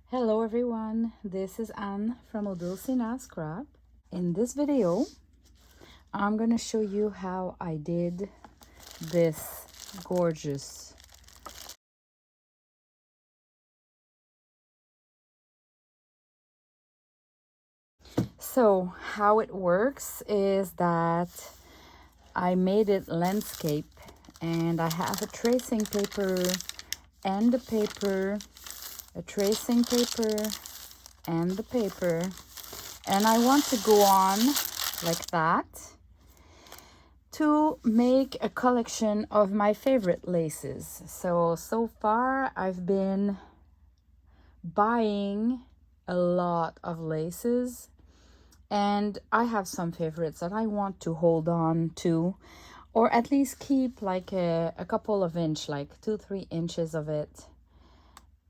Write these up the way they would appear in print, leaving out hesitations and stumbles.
Hello everyone, this is Anne from Odulcina Scrap. In this video, I'm gonna show you how I did this gorgeous. So how it works is that I made it landscape and I have a tracing paper and the paper, a tracing paper and the paper, and I want to go on like that to make a collection of my favorite laces. So far I've been buying a lot of laces and I have some favorites that I want to hold on to, or at least keep like a couple of inch, like 2-3 inches of it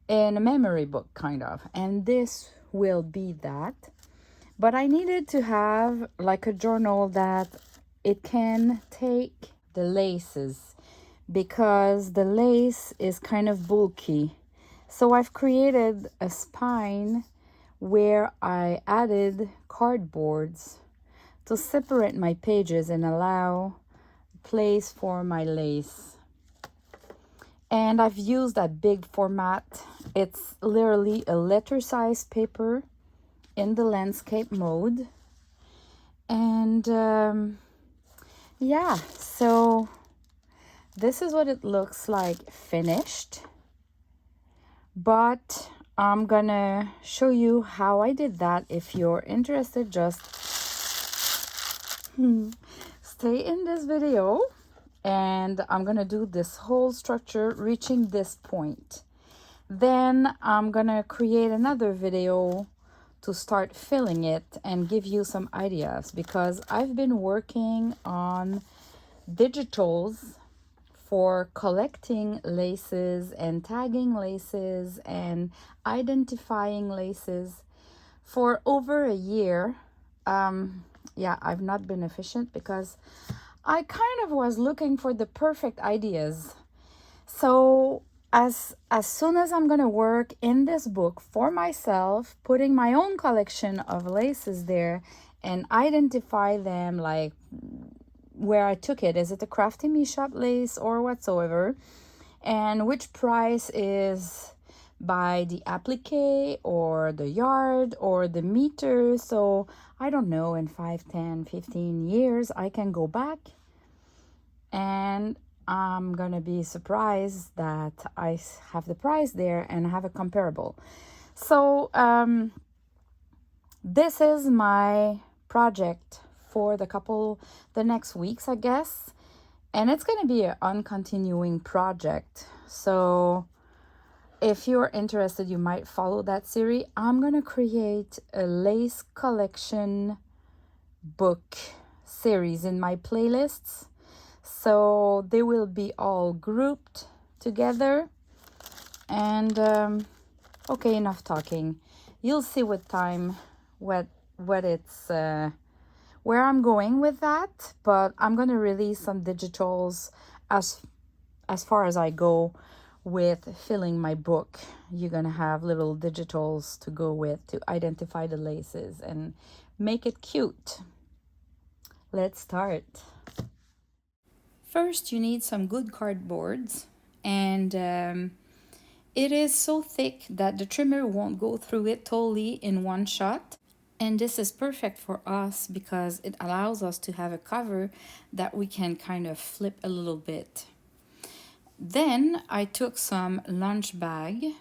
in a memory book kind of, and this will be that. But I needed to have like a journal that it can take the laces because the lace is kind of bulky. So I've created a spine where I added cardboards to separate my pages and allow place for my lace. And I've used that big format. It's literally a letter size paper in the landscape mode. And yeah, so this is what it looks like finished. But I'm gonna show you how I did that. If you're interested, just stay in this video, and I'm gonna do this whole structure reaching this point. Then I'm gonna create another video to start filling it and give you some ideas, because I've been working on digitals for collecting laces and tagging laces and identifying laces for over a year. Yeah, I've not been efficient because I kind of was looking for the perfect ideas. So as soon as I'm gonna work in this book for myself, putting my own collection of laces there and identify them, like where I took it. Is it a Crafty Me shop lace or whatsoever? And which price is by the applique or the yard or the meter? So I don't know, in 5, 10, 15 years, I can go back and I'm gonna be surprised that I have the price there and have a comparable. So this is my project for the next weeks, I guess, and it's going to be an uncontinuing project. So if you're interested, you might follow that series. I'm going to create a lace collection book series in my playlists, so they will be all grouped together. And okay, enough talking. You'll see with time what it's where I'm going with that, but I'm going to release some digitals as far as I go with filling my book. You're going to have little digitals to go with to identify the laces and make it cute. Let's start. First, you need some good cardboards, and it is so thick that the trimmer won't go through it totally in one shot. And this is perfect for us because it allows us to have a cover that we can kind of flip a little bit. Then I took some lunch bag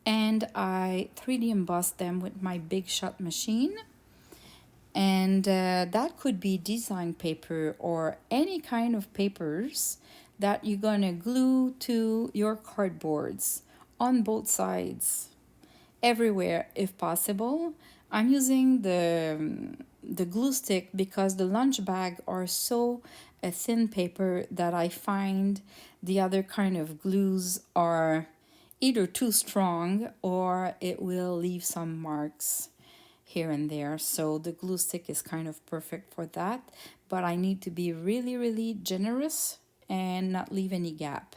and I 3D embossed them with my Big Shot machine. And that could be design paper or any kind of papers that you're gonna glue to your cardboards on both sides, everywhere if possible. I'm using the glue stick because the lunch bag are so a thin paper that I find the other kind of glues are either too strong or it will leave some marks here and there. So the glue stick is kind of perfect for that, but I need to be really generous and not leave any gap.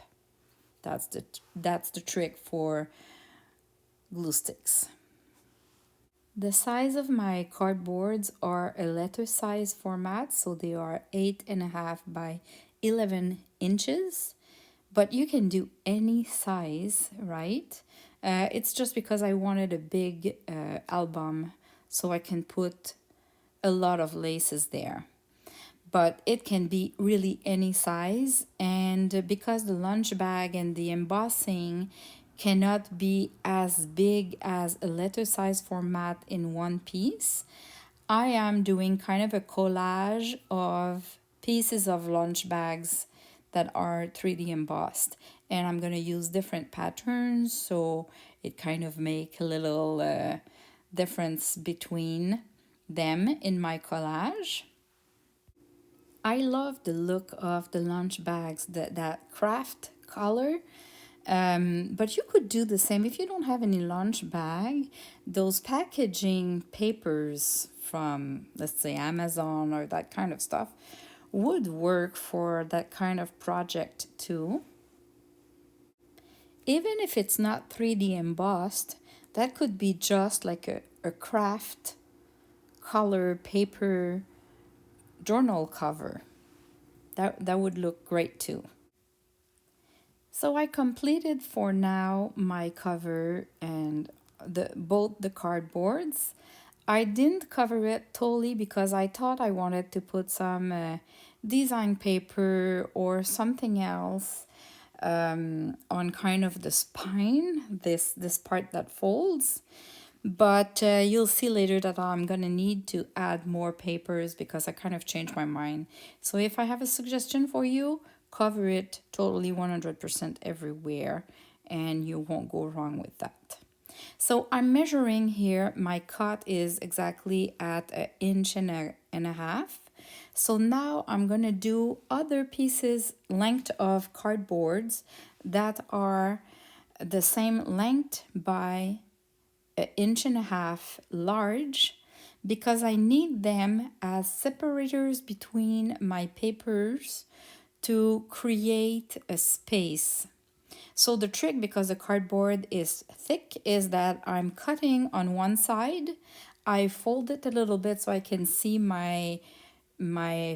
That's the trick for glue sticks. The size of my cardboards are a letter size format, so they are 8.5 by 11 inches. But you can do any size, right? It's just because I wanted a big album so I can put a lot of laces there. But it can be really any size, and because the lunch bag and the embossing cannot be as big as a letter size format in one piece, I am doing kind of a collage of pieces of lunch bags that are 3D embossed, and I'm going to use different patterns so it kind of make a little difference between them in my collage. I love the look of the lunch bags, that craft color. But you could do the same if you don't have any lunch bag. Those packaging papers from, let's say, Amazon or that kind of stuff would work for that kind of project too. Even if it's not 3D embossed, that could be just like a craft color paper journal cover. That would look great too. So I completed for now my cover and both the cardboards. I didn't cover it totally because I thought I wanted to put some design paper or something else on kind of the spine, this part that folds. But you'll see later that I'm gonna need to add more papers because I kind of changed my mind. So if I have a suggestion for you, cover it totally 100% everywhere and you won't go wrong with that. So I'm measuring here, my cut is exactly at 1.5 inches. So now I'm gonna do other pieces length of cardboards that are the same length by 1.5 inches large, because I need them as separators between my papers to create a space. So the trick, because the cardboard is thick, is that I'm cutting on one side. I fold it a little bit so I can see my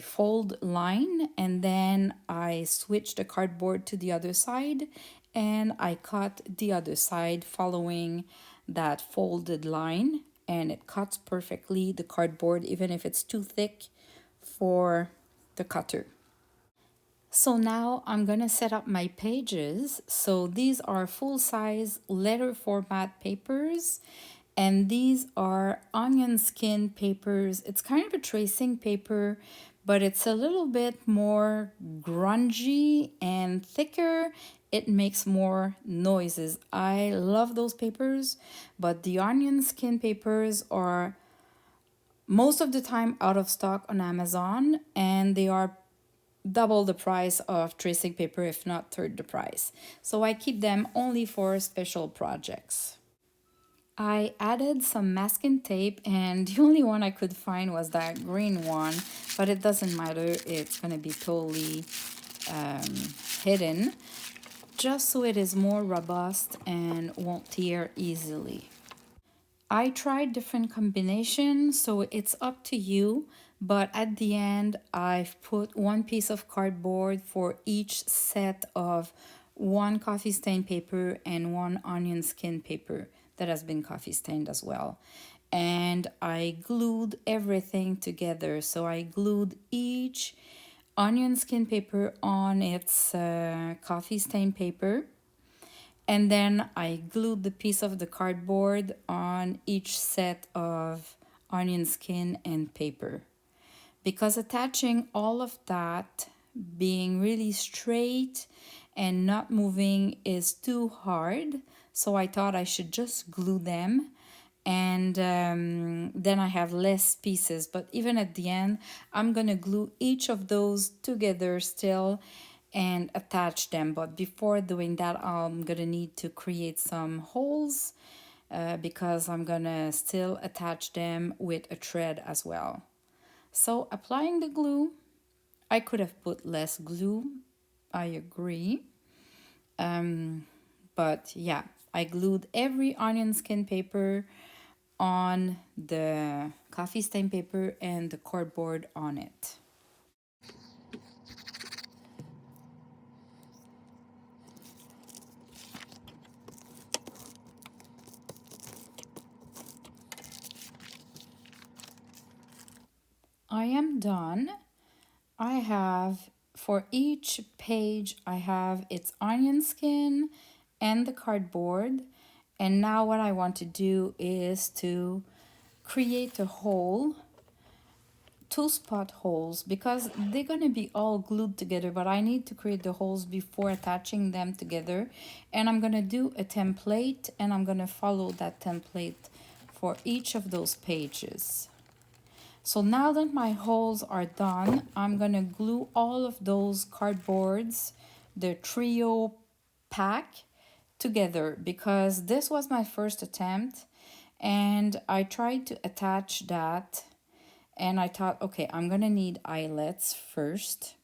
fold line, and then I switch the cardboard to the other side and I cut the other side following that folded line, and it cuts perfectly the cardboard even if it's too thick for the cutter. So now I'm gonna set up my pages. So these are full-size letter format papers, and these are onion skin papers. It's kind of a tracing paper, but it's a little bit more grungy and thicker. It makes more noises. I love those papers, but the onion skin papers are most of the time out of stock on Amazon, and they are double the price of tracing paper, if not third the price. So I keep them only for special projects. I added some masking tape, and the only one I could find was that green one, but it doesn't matter, it's gonna be totally hidden, just so it is more robust and won't tear easily. I tried different combinations, so it's up to you, but at the end I've put one piece of cardboard for each set of one coffee stain paper and one onion skin paper that has been coffee stained as well. And I glued everything together. So I glued each onion skin paper on its coffee stain paper, and then I glued the piece of the cardboard on each set of onion skin and paper. Because attaching all of that, being really straight and not moving, is too hard, so I thought I should just glue them, and then I have less pieces. But even at the end, I'm gonna glue each of those together still and attach them. But before doing that, I'm gonna need to create some holes because I'm gonna still attach them with a thread as well. So applying the glue, I could have put less glue, I agree. But yeah, I glued every onion skin paper on the coffee stain paper and the cardboard on it. I am done. I have, for each page, I have its onion skin and the cardboard. And now what I want to do is to create a hole, two spot holes, because they're going to be all glued together, but I need to create the holes before attaching them together. And I'm going to do a template, and I'm going to follow that template for each of those pages. So now that my holes are done, I'm gonna glue all of those cardboards, the trio pack, together, because this was my first attempt and I tried to attach that, and I thought, okay, I'm gonna need eyelets first,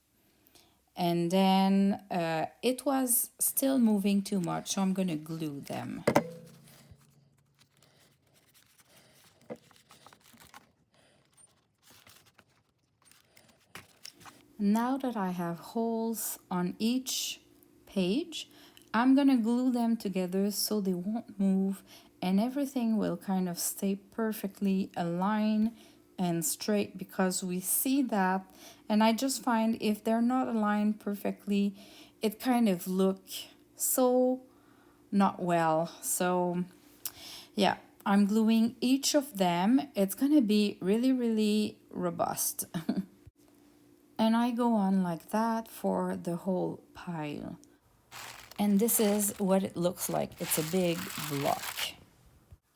and then it was still moving too much, so I'm gonna glue them. Now that I have holes on each page, I'm gonna glue them together so they won't move and everything will kind of stay perfectly aligned and straight, because we see that, and I just find if they're not aligned perfectly, it kind of look so not well. So yeah, I'm gluing each of them. It's gonna be really, really robust. And I go on like that for the whole pile. And this is what it looks like. It's a big block.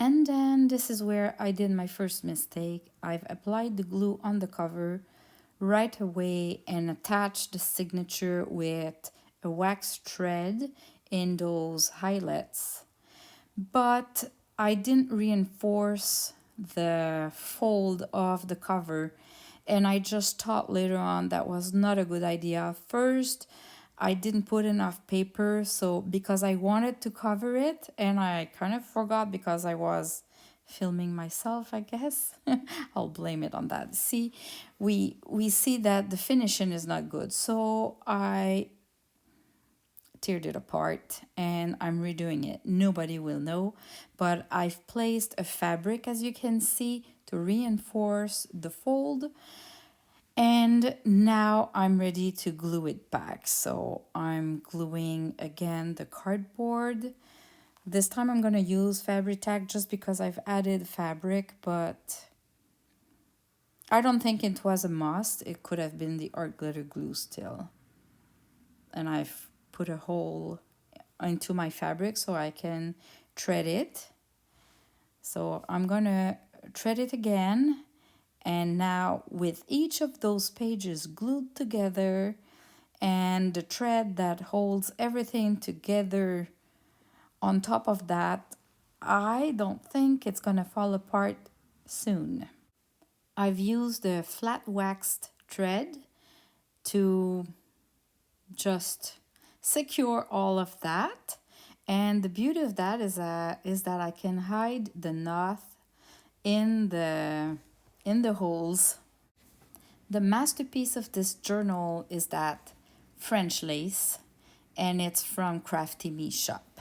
And then this is where I did my first mistake. I've applied the glue on the cover right away and attached the signature with a wax thread in those highlights. But I didn't reinforce the fold of the cover, and I just thought later on that was not a good idea. First, I didn't put enough paper, so because I wanted to cover it, and I kind of forgot because I was filming myself, I guess. I'll blame it on that. See, we see that the finishing is not good, so I teared it apart and I'm redoing it. Nobody will know, but I've placed a fabric, as you can see, to reinforce the fold, and now I'm ready to glue it back. So I'm gluing again the cardboard. This time I'm going to use fabric tack just because I've added fabric, but I don't think it was a must. It could have been the art glitter glue still. And I've put a hole into my fabric so I can thread it. So I'm gonna thread it again, and now with each of those pages glued together and the thread that holds everything together on top of that, I don't think it's gonna fall apart soon. I've used a flat waxed thread to just secure all of that, and the beauty of that is that I can hide the knot in the holes. The masterpiece of this journal is that French lace, and it's from Crafty Me Shop.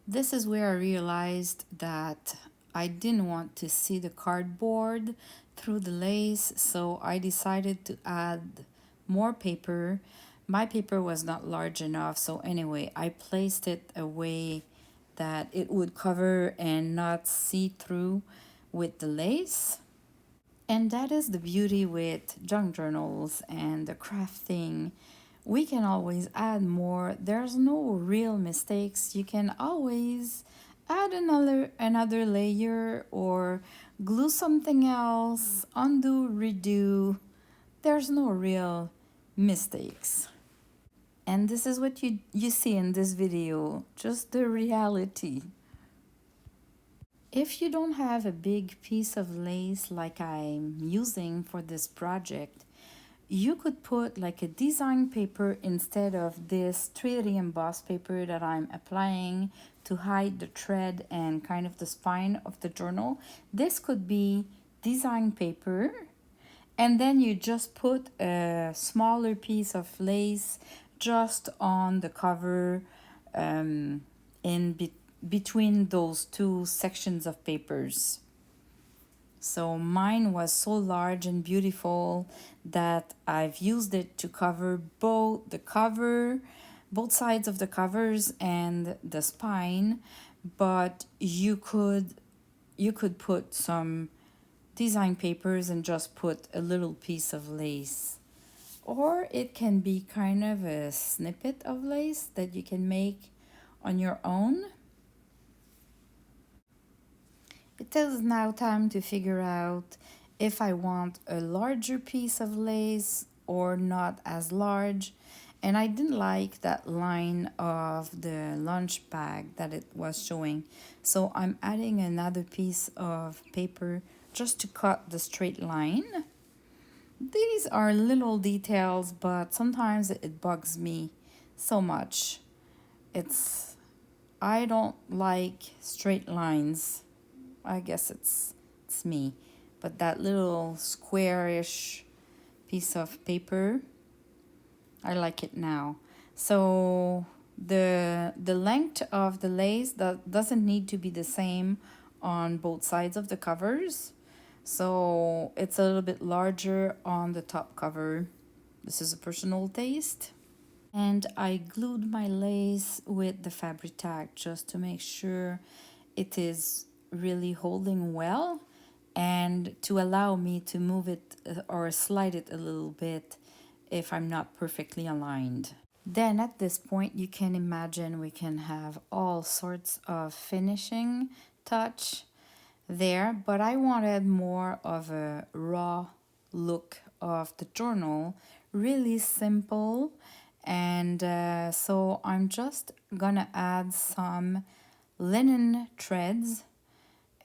This is where I realized that I didn't want to see the cardboard through the lace, so I decided to add more paper. My paper was not large enough, so anyway, I placed it away that it would cover and not see through with the lace. And that is the beauty with junk journals and the crafting. We can always add more. There's no real mistakes. You can always add another layer or glue something else, undo, redo. There's no real mistakes. And this is what you see in this video, just the reality. If you don't have a big piece of lace like I'm using for this project, you could put like a design paper instead of this 3D embossed paper that I'm applying to hide the thread and kind of the spine of the journal. This could be design paper, and then you just put a smaller piece of lace just on the cover, between those two sections of papers. So mine was so large and beautiful that I've used it to cover both sides of the covers and the spine. But you could put some design papers and just put a little piece of lace. Or it can be kind of a snippet of lace that you can make on your own. It is now time to figure out if I want a larger piece of lace or not as large. And I didn't like that line of the lunch bag that it was showing. So I'm adding another piece of paper just to cut the straight line. These are little details, but sometimes it bugs me so much. I don't like straight lines. I guess it's me. But that little squarish piece of paper, I like it now. So the length of the lace that doesn't need to be the same on both sides of the covers. So it's a little bit larger on the top cover. This is a personal taste. And I glued my lace with the fabric tack just to make sure it is really holding well and to allow me to move it or slide it a little bit if I'm not perfectly aligned. Then at this point, you can imagine we can have all sorts of finishing touch there, but I wanted more of a raw look of the journal, really simple. And so I'm just gonna add some linen threads,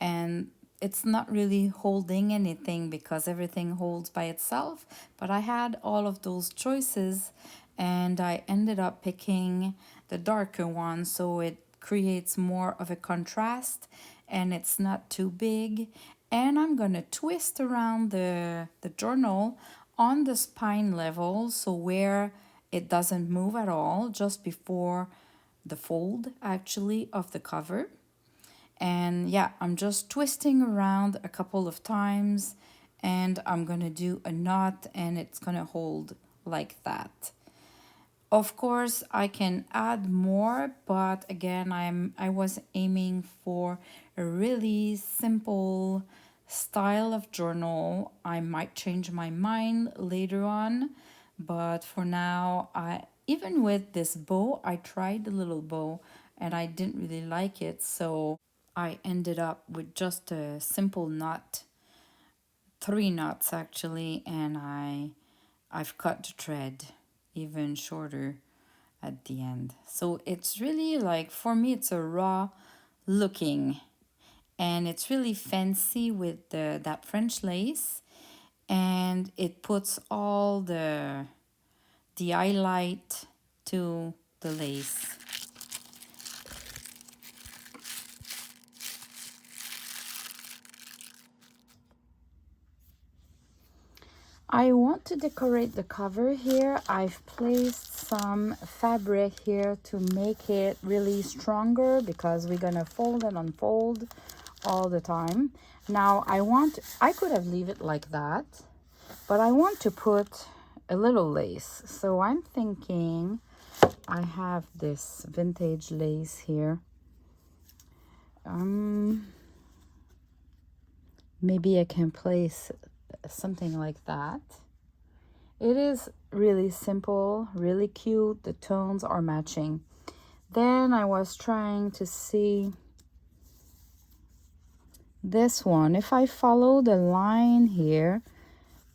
and it's not really holding anything because everything holds by itself, but I had all of those choices and I ended up picking the darker one so it creates more of a contrast and it's not too big. And I'm gonna twist around the journal on the spine level, so where it doesn't move at all, just before the fold actually of the cover. And yeah, I'm just twisting around a couple of times and I'm gonna do a knot and it's gonna hold like that. Of course, I can add more, but again, I was aiming for a really simple style of journal. I might change my mind later on, but for now, even with this bow, I tried the little bow and I didn't really like it, so I ended up with just a simple knot, 3 knots actually, and I've cut the thread even shorter at the end. So it's really like, for me, it's a raw looking, and it's really fancy with that French lace, and it puts all the highlight to the lace. I want to decorate the cover here. I've placed some fabric here to make it really stronger because we're gonna fold and unfold all the time. Now I could have leave it like that, but I want to put a little lace. So I'm thinking I have this vintage lace here. Maybe I can place something like that. It is really simple, really cute. The tones are matching. Then I was trying to see this one. If I follow the line here,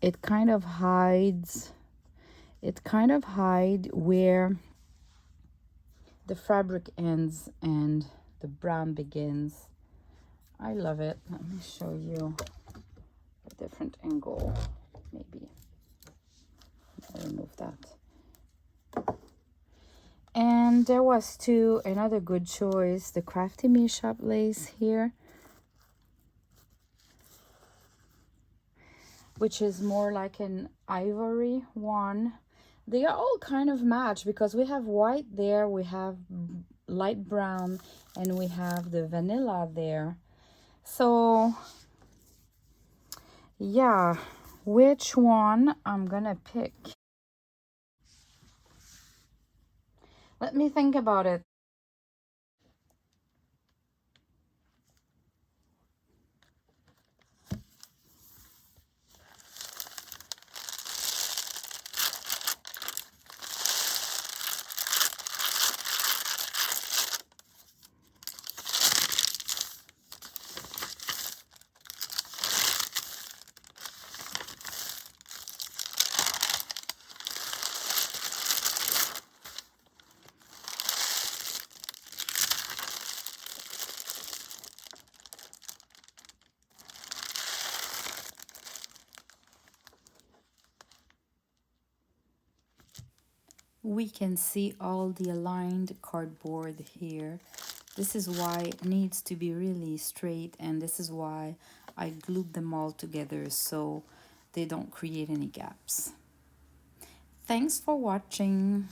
it kind of hides where the fabric ends and the brown begins. I love it. Let me show you a different angle, maybe. I'll remove that. And there was too another good choice, the Crafty Me Shop lace here, which is more like an ivory one. They are all kind of matched because we have white there, we have light brown, and we have the vanilla there. So yeah, which one I'm gonna pick? Let me think about it. We can see all the aligned cardboard here. This is why it needs to be really straight, and this is why I glued them all together so they don't create any gaps. Thanks for watching.